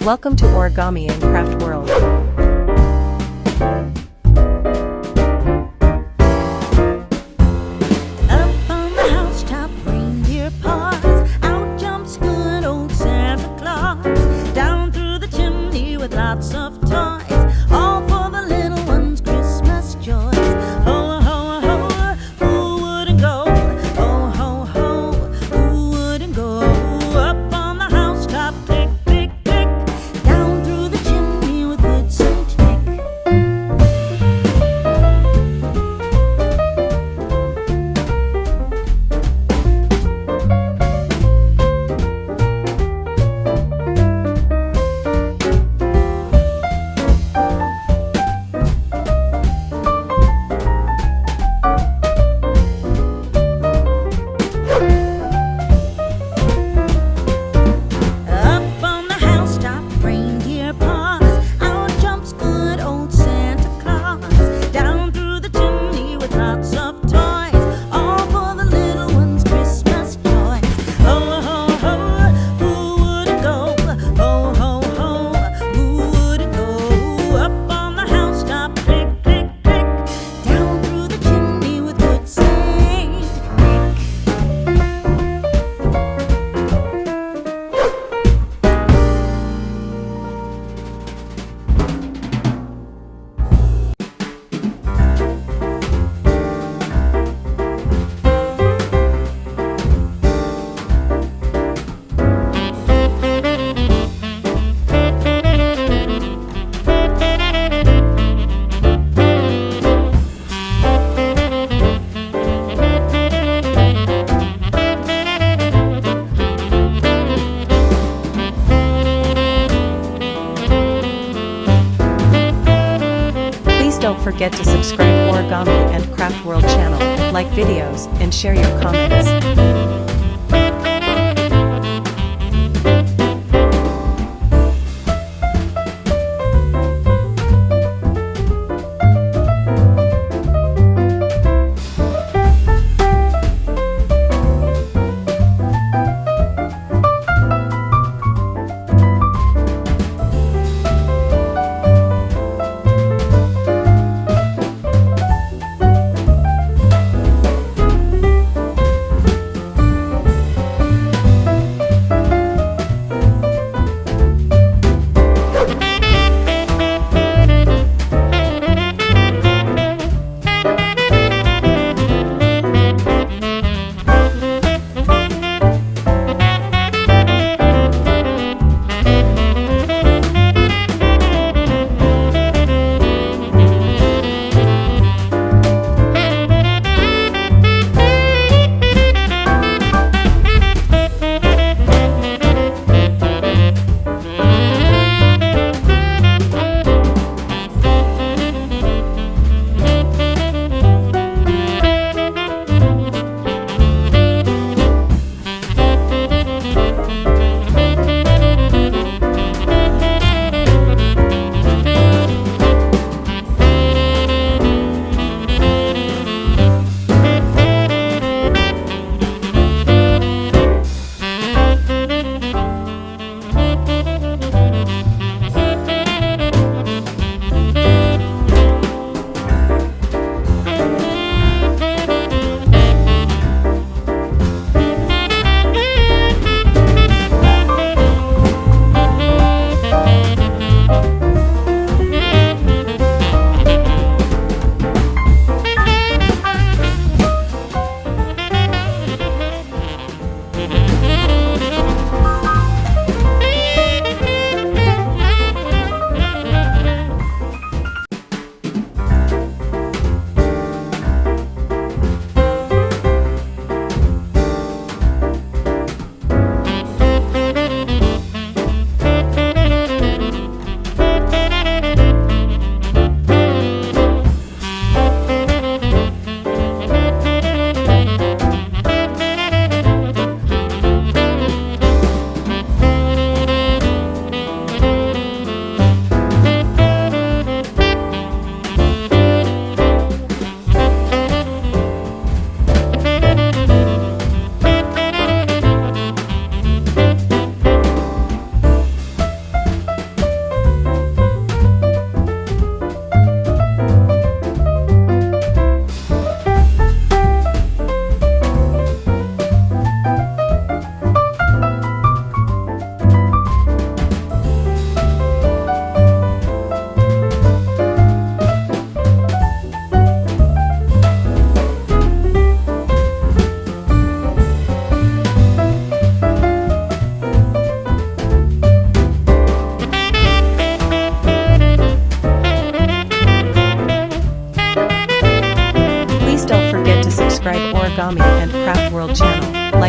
Welcome to Origami and Craft World. Up on the housetop, reindeer paws. Out jumps good old Santa Claus. Down through the chimney with lots of toys, all for the little ones' Christmas joys. Ho, ho, ho, who wouldn't go? Ho, ho, ho, who wouldn't go? Up on the housetop, click, click, click. Down through the chimney with good Saint Nick. Up on the housetop, reindeer paws. Out jumps good old Santa Claus. Down through the chimney with lots of toys, all for the little ones' Christmas joys. Ho, ho, ho, who wouldn't go? Ho, ho, ho, who wouldn't go? Up on the housetop, click, click, click. Down through the chimney with good Saint Nick. Please don't forget to subscribe Origami and Craft World channel, like videos, and share your comments.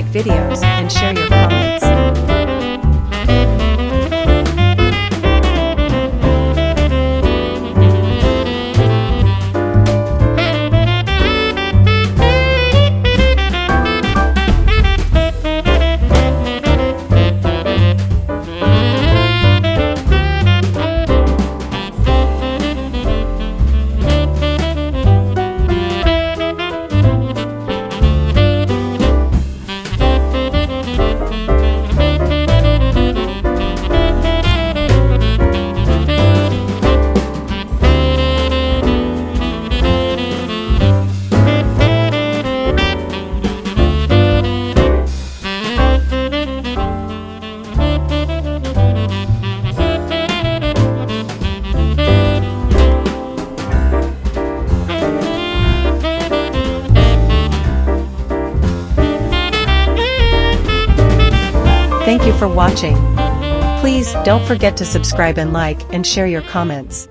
videos, and share your comments. Thank you for watching. Please don't forget to subscribe and like and share your comments.